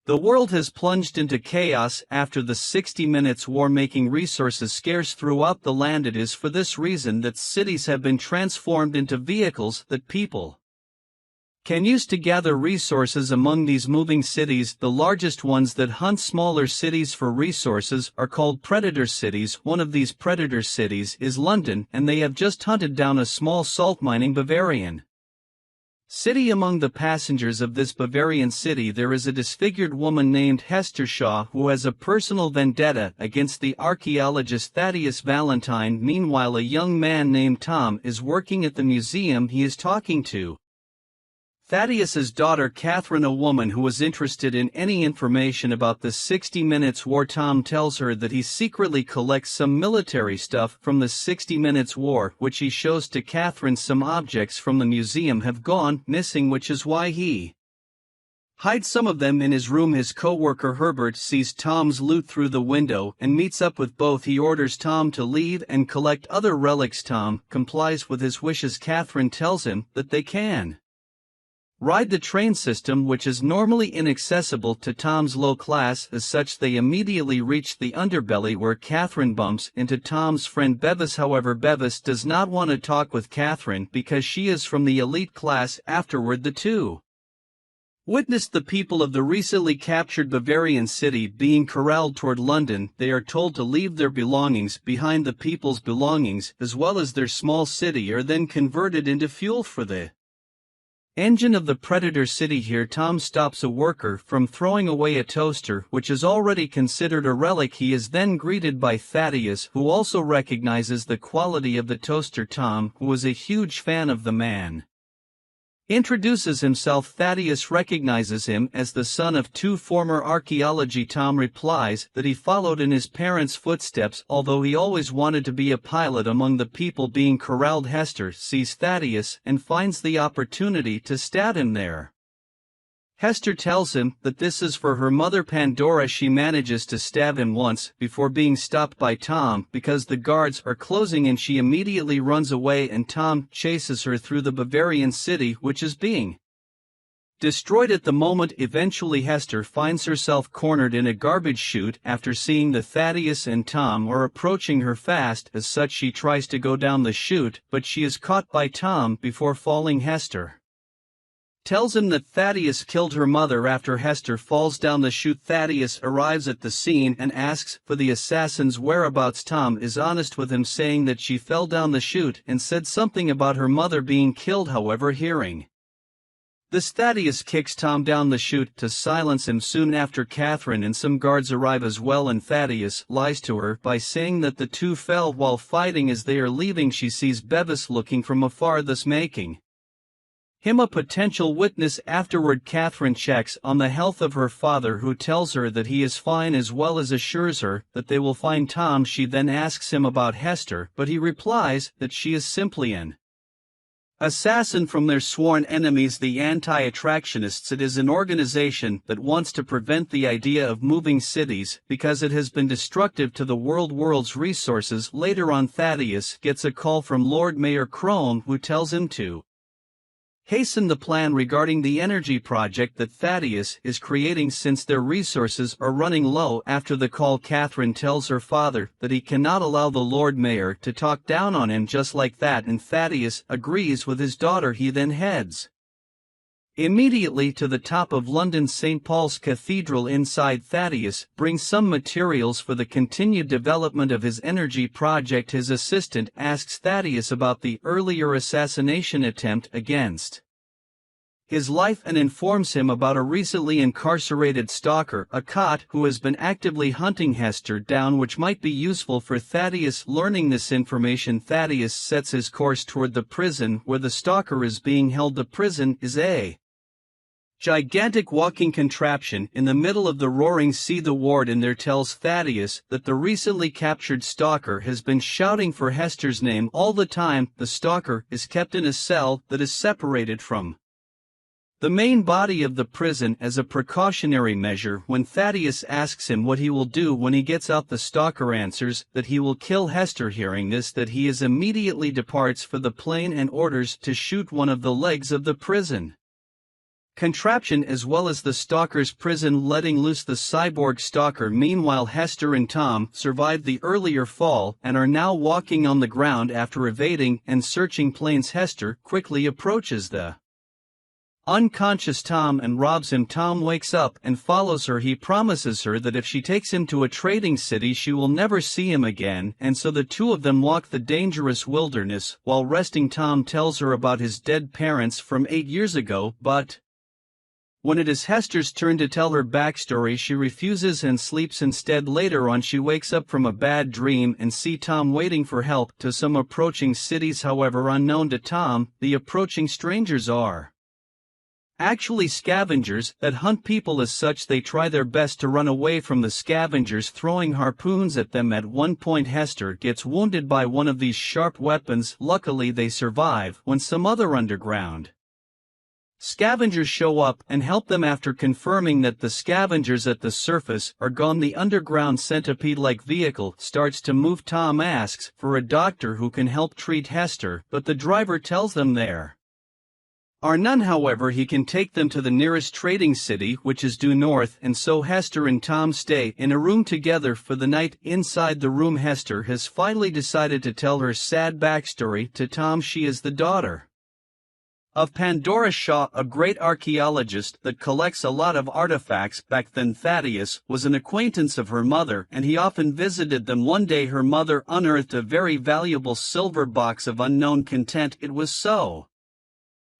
The world has plunged into chaos after the 60 Minutes war, making resources scarce throughout the land. It is for this reason that cities have been transformed into vehicles that people can use to gather resources. Among these moving cities, the largest ones that hunt smaller cities for resources are called predator cities. One of these predator cities is London, and they have just hunted down a small salt-mining Bavarian city. Among the passengers of this Bavarian city there is a disfigured woman named Hester Shaw who has a personal vendetta against the archaeologist Thaddeus Valentine. Meanwhile, a young man named Tom is working at the museum. He is talking to Thaddeus's daughter Catherine, a woman who was interested in any information about the 60 Minutes war. Tom tells her that he secretly collects some military stuff from the 60 Minutes war, which he shows to Catherine. Some objects from the museum have gone missing, which is why he hides some of them in his room. His co-worker Herbert sees Tom's loot through the window and meets up with both. He orders Tom to leave and collect other relics. Tom complies with his wishes. Catherine tells him that they can ride the train system, which is normally inaccessible to Tom's low class. As such, they immediately reach the underbelly, where Catherine bumps into Tom's friend Bevis. However, Bevis does not want to talk with Catherine because she is from the elite class. Afterward, the two witness the people of the recently captured Bavarian city being corralled toward London. They are told to leave their belongings behind. The people's belongings, as well as their small city, are then converted into fuel for the engine of the predator city. Here Tom stops a worker from throwing away a toaster, which is already considered a relic. He is then greeted by Thaddeus, who also recognizes the quality of the toaster. Tom, who was a huge fan of the man, introduces himself. Thaddeus recognizes him as the son of two former archaeology. Tom replies that he followed in his parents' footsteps, although he always wanted to be a pilot. Among the people being corralled, Hester sees Thaddeus and finds the opportunity to stab him there. Hester tells him that this is for her mother Pandora. She manages to stab him once before being stopped by Tom because the guards are closing, and she immediately runs away, and Tom chases her through the Bavarian city, which is being destroyed at the moment. Eventually, Hester finds herself cornered in a garbage chute after seeing that Thaddeus and Tom are approaching her fast. As such, she tries to go down the chute, but she is caught by Tom before falling. Hester tells him that Thaddeus killed her mother. After Hester falls down the chute, Thaddeus arrives at the scene and asks for the assassin's whereabouts. Tom is honest with him, saying that she fell down the chute and said something about her mother being killed. However, hearing this, Thaddeus kicks Tom down the chute to silence him. Soon after, Catherine and some guards arrive as well, and Thaddeus lies to her by saying that the two fell while fighting. As they are leaving, she sees Bevis looking from afar, thus making him a potential witness. Afterward, Catherine checks on the health of her father, who tells her that he is fine, as well as assures her that they will find Tom. She then asks him about Hester, but he replies that she is simply an assassin from their sworn enemies, the anti-attractionists. It is an organization that wants to prevent the idea of moving cities because it has been destructive to the world's resources. Later on, Thaddeus gets a call from Lord Mayor Crone, who tells him to hasten the plan regarding the energy project that Thaddeus is creating since their resources are running low. After the call, Catherine tells her father that he cannot allow the Lord Mayor to talk down on him just like that, and Thaddeus agrees with his daughter. He then heads immediately to the top of London's St. Paul's Cathedral. Inside, Thaddeus brings some materials for the continued development of his energy project. His assistant asks Thaddeus about the earlier assassination attempt against his life and informs him about a recently incarcerated stalker, a cot, who has been actively hunting Hester down, which might be useful for Thaddeus. Learning this information, Thaddeus sets his course toward the prison where the stalker is being held. The prison is a gigantic walking contraption in the middle of the roaring sea. The warden there tells Thaddeus that the recently captured stalker has been shouting for Hester's name all the time. The stalker is kept in a cell that is separated from the main body of the prison as a precautionary measure. When Thaddeus asks him what he will do when he gets out, the stalker answers that he will kill Hester. Hearing this, that he is immediately departs for the plane and orders to shoot one of the legs of the prison. contraption as well as the stalker's prison, letting loose the cyborg stalker. Meanwhile, Hester and Tom survived the earlier fall and are now walking on the ground after evading and searching planes. Hester quickly approaches the unconscious Tom and robs him. Tom wakes up and follows her. He promises her that if she takes him to a trading city she will never see him again, and so the two of them walk the dangerous wilderness. While resting, Tom tells her about his dead parents from 8 years ago, but when it is Hester's turn to tell her backstory, she refuses and sleeps instead. Later on, she wakes up from a bad dream and sees Tom waiting for help to some approaching cities. However, unknown to Tom, the approaching strangers are actually scavengers that hunt people. As such, they try their best to run away from the scavengers, throwing harpoons at them. At one point, Hester gets wounded by one of these sharp weapons. Luckily, they survive when some other underground scavengers show up and help them. After confirming that the scavengers at the surface are gone, the underground centipede-like vehicle starts to move. Tom asks for a doctor who can help treat Hester, but the driver tells them there are none. However, he can take them to the nearest trading city, which is due north, and so Hester and Tom stay in a room together for the night. Inside the room, Hester has finally decided to tell her sad backstory to Tom. She is the daughter of Pandora Shaw, a great archaeologist that collects a lot of artifacts. Back then, Thaddeus was an acquaintance of her mother, and he often visited them. One day her mother unearthed a very valuable silver box of unknown content. It was so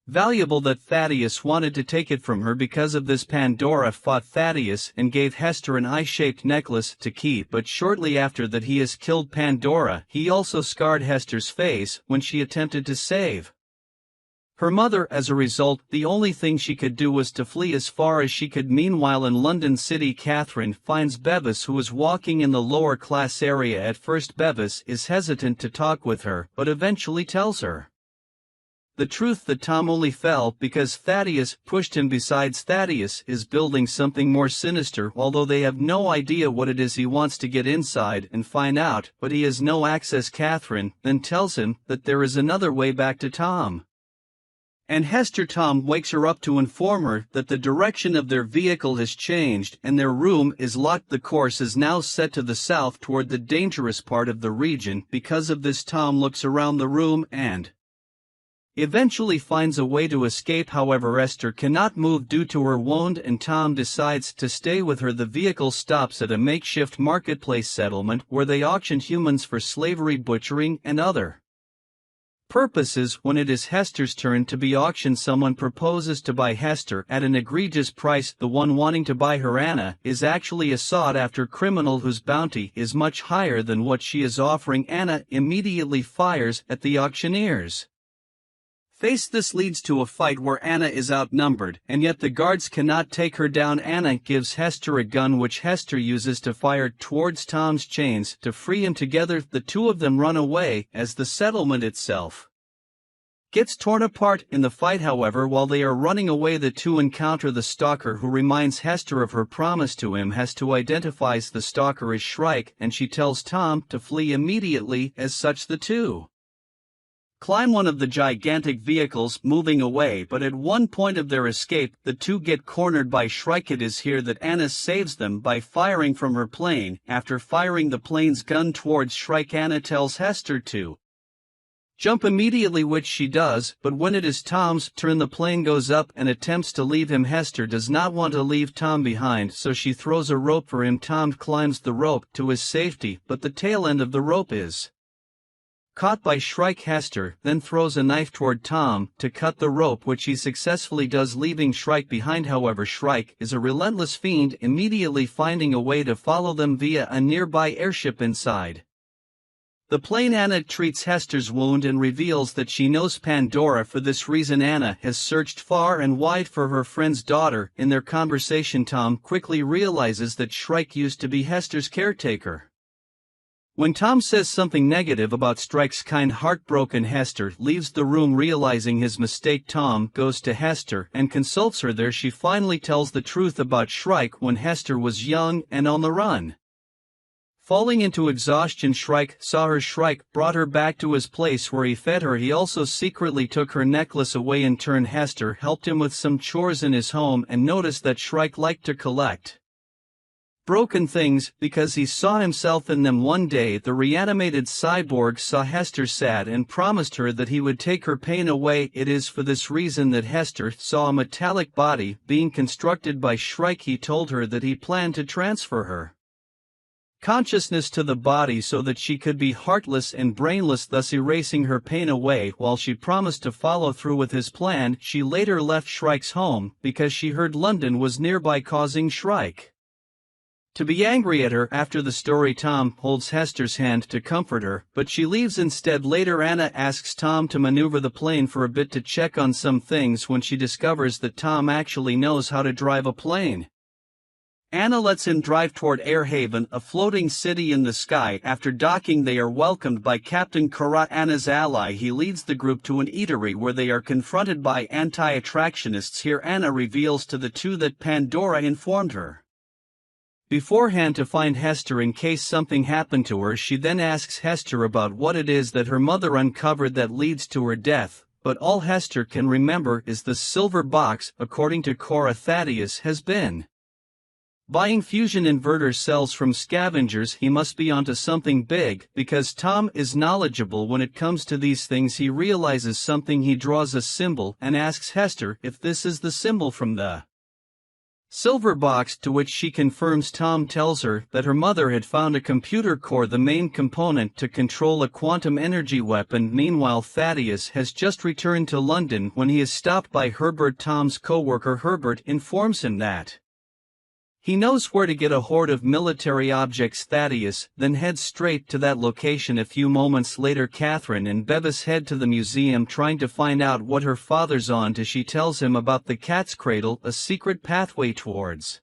valuable that Thaddeus wanted to take it from her. Because of this, Pandora fought Thaddeus and gave Hester an eye-shaped necklace to keep, but shortly after that he has killed Pandora. He also scarred Hester's face when she attempted to save her mother. As a result, the only thing she could do was to flee as far as she could. Meanwhile, in London City, Catherine finds Bevis, who is walking in the lower class area. At first, Bevis is hesitant to talk with her, but eventually tells her the truth, that Tom only fell because Thaddeus pushed him. Besides, Thaddeus is building something more sinister, although they have no idea what it is. He wants to get inside and find out, but he has no access. Catherine then tells him that there is another way back to Tom and Hester. Tom wakes her up to inform her that the direction of their vehicle has changed and their room is locked. The course is now set to the south toward the dangerous part of the region. Because of this, Tom looks around the room and eventually finds a way to escape. However, Hester cannot move due to her wound and Tom decides to stay with her. The vehicle stops at a makeshift marketplace settlement where they auction humans for slavery, butchering, and other purposes. When it is Hester's turn to be auctioned, someone proposes to buy Hester at an egregious price. The one wanting to buy her, Anna, is actually a sought-after criminal whose bounty is much higher than what she is offering. Anna immediately fires at the auctioneers. This leads to a fight where Anna is outnumbered, and yet the guards cannot take her down. Anna gives Hester a gun, which Hester uses to fire towards Tom's chains to free him. Together, the two of them run away as the settlement itself gets torn apart in the fight. However, while they are running away, the two encounter the stalker, who reminds Hester of her promise to him. Hester identifies the stalker as Shrike, and she tells Tom to flee immediately. As such, the two climb one of the gigantic vehicles, moving away, but at one point of their escape, the two get cornered by Shrike. It is here that Anna saves them by firing from her plane. After firing the plane's gun towards Shrike, Anna tells Hester to jump immediately, which she does, but when it is Tom's turn, the plane goes up and attempts to leave him. Hester does not want to leave Tom behind, so she throws a rope for him. Tom climbs the rope to his safety, but the tail end of the rope is caught by Shrike. Hester then throws a knife toward Tom to cut the rope, which he successfully does, leaving Shrike behind. However, Shrike is a relentless fiend, immediately finding a way to follow them via a nearby airship. Inside the plane, Anna treats Hester's wound and reveals that she knows Pandora. For this reason, Anna has searched far and wide for her friend's daughter. In their conversation, Tom quickly realizes that Shrike used to be Hester's caretaker. When Tom says something negative about Shrike's kind, heartbroken Hester leaves the room. Realizing his mistake, Tom goes to Hester and consults her. There she finally tells the truth about Shrike when Hester was young and on the run. Falling into exhaustion, Shrike saw her. Shrike brought her back to his place where he fed her. He also secretly took her necklace away. In turn, Hester helped him with some chores in his home and noticed that Shrike liked to collect broken things because he saw himself in them. One day, the reanimated cyborg saw Hester sad and promised her that he would take her pain away. It is for this reason that Hester saw a metallic body being constructed by Shrike. He told her that he planned to transfer her consciousness to the body so that she could be heartless and brainless, thus erasing her pain away. While she promised to follow through with his plan, she later left Shrike's home because she heard London was nearby, causing Shrike to be angry at her. After the story, Tom holds Hester's hand to comfort her, but she leaves instead. Later, Anna asks Tom to maneuver the plane for a bit to check on some things. When she discovers that Tom actually knows how to drive a plane, Anna lets him drive toward Airhaven, a floating city in the sky. After docking, they are welcomed by Captain Karat, Anna's ally. He leads the group to an eatery where they are confronted by anti-attractionists. Here, Anna reveals to the two that Pandora informed her beforehand to find Hester in case something happened to her. She then asks Hester about what it is that her mother uncovered that leads to her death, but all Hester can remember is the silver box. According to Cora, Thaddeus has been buying fusion inverter cells from scavengers. He must be onto something big, because Tom is knowledgeable when it comes to these things. He realizes something. He draws a symbol and asks Hester if this is the symbol from the silver box, to which she confirms. Tom tells her that her mother had found a computer core, the main component to control a quantum energy weapon. Meanwhile, Thaddeus has just returned to London when he is stopped by Herbert, Tom's co-worker. Herbert informs him that he knows where to get a hoard of military objects. Thaddeus then heads straight to that location. A few moments later, Catherine and Bevis head to the museum trying to find out what her father's on to. She tells him about the cat's cradle, a secret pathway towards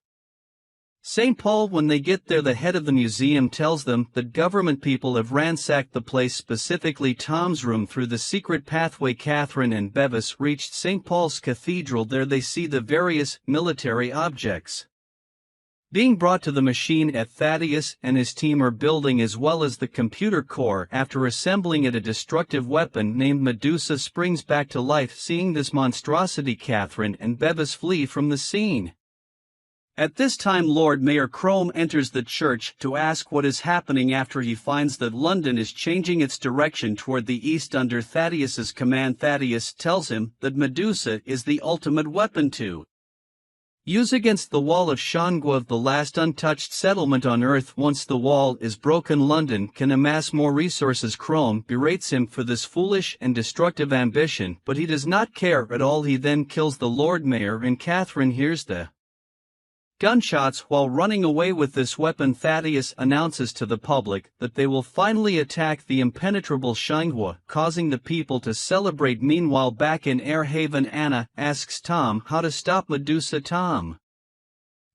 St. Paul. When they get there, the head of the museum tells them that government people have ransacked the place, specifically Tom's room, through the secret pathway. Catherine and Bevis reached St. Paul's Cathedral. There they see the various military objects being brought to the machine at Thaddeus and his team are building, as well as the computer core. After assembling it, a destructive weapon named Medusa springs back to life. Seeing this monstrosity, Catherine and Bevis flee from the scene. At this time, Lord Mayor Chrome enters the church to ask what is happening after he finds that London is changing its direction toward the east under Thaddeus's command. Thaddeus tells him that Medusa is the ultimate weapon to use against the wall of Shangguo, the last untouched settlement on Earth. Once the wall is broken, London can amass more resources. Chrome berates him for this foolish and destructive ambition, but he does not care at all. He then kills the Lord Mayor, and Catherine hears the gunshots while running away with this weapon. Thaddeus announces to the public that they will finally attack the impenetrable Shangguo, causing the people to celebrate. Meanwhile, back in Airhaven, Anna asks Tom how to stop Medusa. Tom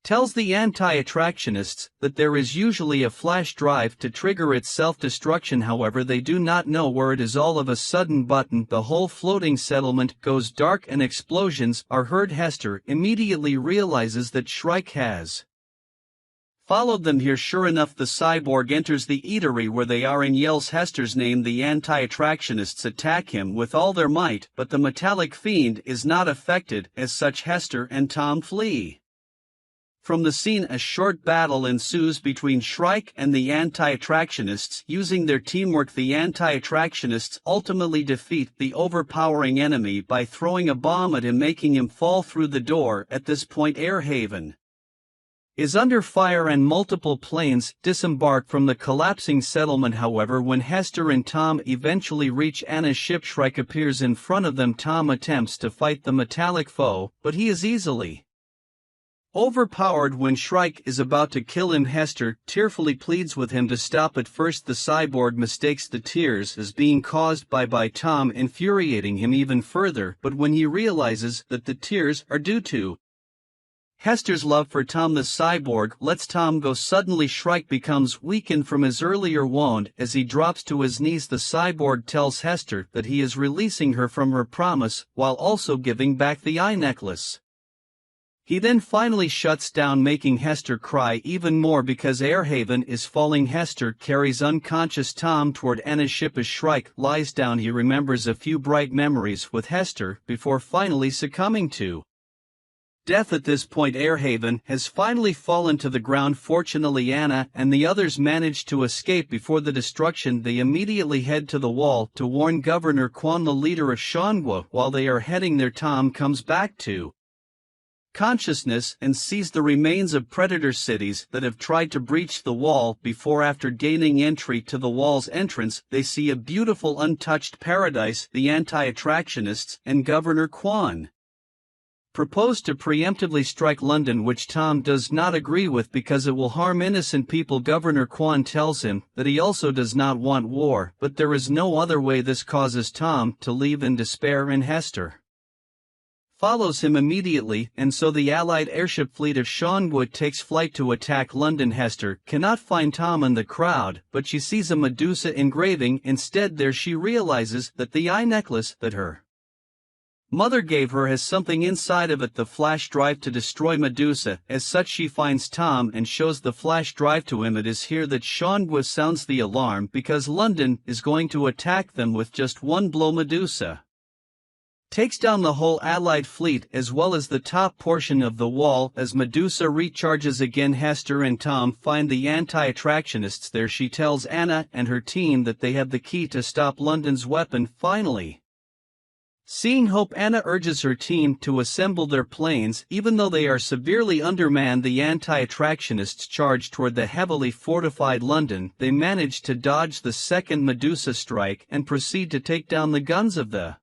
tells the anti-attractionists that there is usually a flash drive to trigger its self-destruction. However, they do not know where it is. All of a sudden, the whole floating settlement goes dark and explosions are heard. Hester immediately realizes that Shrike has followed them here. Sure enough, the cyborg enters the eatery where they are and yells Hester's name. The anti-attractionists attack him with all their might, but the metallic fiend is not affected. As such, Hester and Tom flee from the scene. A short battle ensues between Shrike and the anti-attractionists. Using their teamwork, the anti-attractionists ultimately defeat the overpowering enemy by throwing a bomb at him, making him fall through the door. At this point, Airhaven is under fire and multiple planes disembark from the collapsing settlement. However, when Hester and Tom eventually reach Anna's ship, Shrike appears in front of them. Tom attempts to fight the metallic foe, but he is easily overpowered. When Shrike is about to kill him, Hester tearfully pleads with him to stop. At first, the cyborg mistakes the tears as being caused by Tom, infuriating him even further, but when he realizes that the tears are due to Hester's love for Tom, the cyborg lets Tom go. Suddenly, Shrike becomes weakened from his earlier wound. As he drops to his knees, the cyborg tells Hester that he is releasing her from her promise, while also giving back the eye necklace. He then finally shuts down, making Hester cry even more because Airhaven is falling. Hester carries unconscious Tom toward Anna's ship as Shrike lies down. He remembers a few bright memories with Hester before finally succumbing to death. At this point, Airhaven has finally fallen to the ground. Fortunately, Anna and the others manage to escape before the destruction. They immediately head to the wall to warn Governor Quan, the leader of Shangwa. While they are heading there, Tom comes back to consciousness and sees the remains of predator cities that have tried to breach the wall before. After gaining entry to the wall's entrance, they see a beautiful untouched paradise. The anti-attractionists and Governor Quan propose to preemptively strike London, which Tom does not agree with because it will harm innocent people. Governor Quan tells him that he also does not want war, but there is no other way. This causes Tom to leave in despair, and Hester follows him immediately, and so the Allied airship fleet of Shangwa takes flight to attack London. Hester cannot find Tom in the crowd, but she sees a Medusa engraving instead. There she realizes that the eye necklace that her mother gave her has something inside of it, the flash drive to destroy Medusa. As such, she finds Tom and shows the flash drive to him. It is here that Shangwa sounds the alarm because London is going to attack them. With just one blow, Medusa takes down the whole Allied fleet as well as the top portion of the wall. As Medusa recharges again, Hester and Tom find the anti-attractionists there. She tells Anna and her team that they have the key to stop London's weapon. Finally seeing hope, Anna urges her team to assemble their planes. Even though they are severely undermanned, the anti-attractionists charge toward the heavily fortified London. They manage to dodge the second Medusa strike and proceed to take down the guns of the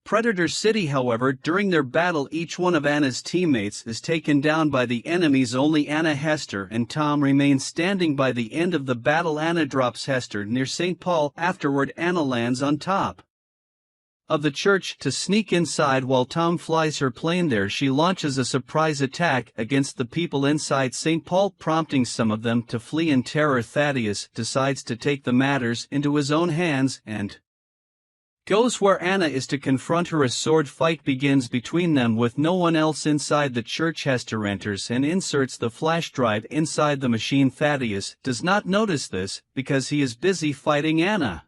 Predator City. However, during their battle, each one of Anna's teammates is taken down by the enemies. Only Anna, Hester, and Tom remain standing. By the end of the battle, Anna drops Hester near St. Paul. Afterward, Anna lands on top of the church to sneak inside while Tom flies her plane there. She launches a surprise attack against the people inside St. Paul, prompting some of them to flee in terror. Thaddeus decides to take the matters into his own hands and goes where Anna is to confront her. A sword fight begins between them with no one else inside the church. Hester enters and inserts the flash drive inside the machine. Thaddeus does not notice this because he is busy fighting Anna,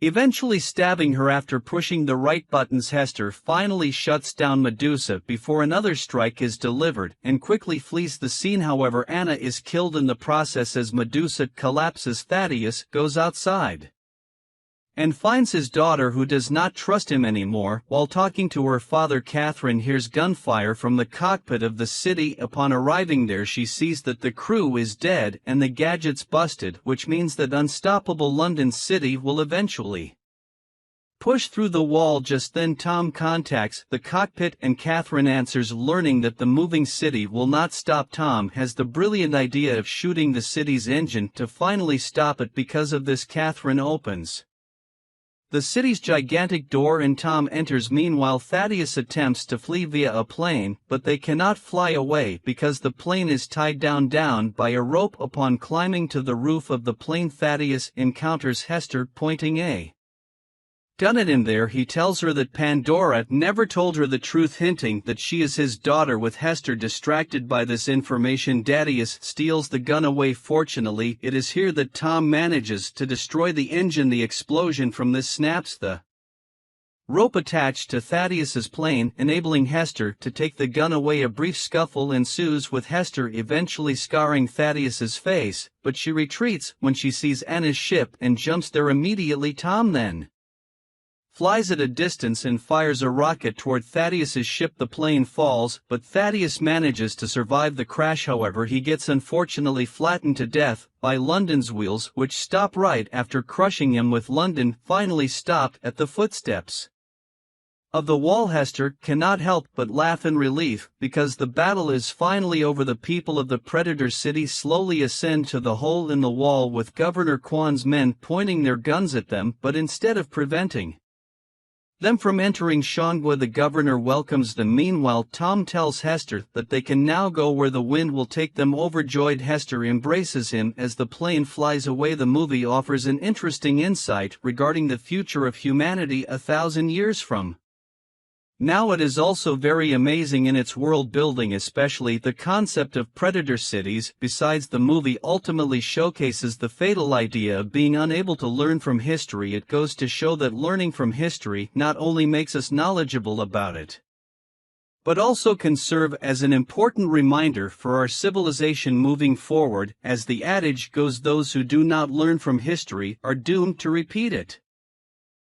eventually stabbing her. After pushing the right buttons, Hester finally shuts down Medusa before another strike is delivered and quickly flees the scene. However, Anna is killed in the process as Medusa collapses. Thaddeus goes outside and finds his daughter, who does not trust him anymore. While talking to her father, Catherine hears gunfire from the cockpit of the city. Upon arriving there, she sees that the crew is dead and the gadgets busted, which means that unstoppable London City will eventually push through the wall. Just then, Tom contacts the cockpit and Catherine answers. Learning that the moving city will not stop, Tom has the brilliant idea of shooting the city's engine to finally stop it. Because of this, Catherine opens the city's gigantic door and Tom enters. Meanwhile, Thaddeus attempts to flee via a plane, but they cannot fly away because the plane is tied down by a rope. Upon climbing to the roof of the plane, Thaddeus encounters Hester pointing a gun at him. There he tells her that Pandora never told her the truth, hinting that she is his daughter. With Hester distracted by this information, Thaddeus steals the gun away. Fortunately, it is here that Tom manages to destroy the engine. The explosion from this snaps the rope attached to Thaddeus's plane, enabling Hester to take the gun away. A brief scuffle ensues, with Hester eventually scarring Thaddeus's face, but she retreats when she sees Anna's ship and jumps there immediately. Tom then flies at a distance and fires a rocket toward Thaddeus's ship. The plane falls, but Thaddeus manages to survive the crash. However, he gets unfortunately flattened to death by London's wheels, which stop right after crushing him. With London finally stopped at the footsteps of the wall, Hester cannot help but laugh in relief because the battle is finally over. The people of the Predator City slowly ascend to the hole in the wall, with Governor Quan's men pointing their guns at them, but instead of preventing them from entering Shangwa, the governor welcomes them. Meanwhile, Tom tells Hester that they can now go where the wind will take them. Overjoyed, Hester embraces him as the plane flies away. The movie offers an interesting insight regarding the future of humanity 1,000 years from Now it is also very amazing in its world building, especially the concept of predator cities. Besides, the movie ultimately showcases the fatal idea of being unable to learn from history. It goes to show that learning from history not only makes us knowledgeable about it, but also can serve as an important reminder for our civilization moving forward. As the adage goes, those who do not learn from history are doomed to repeat it.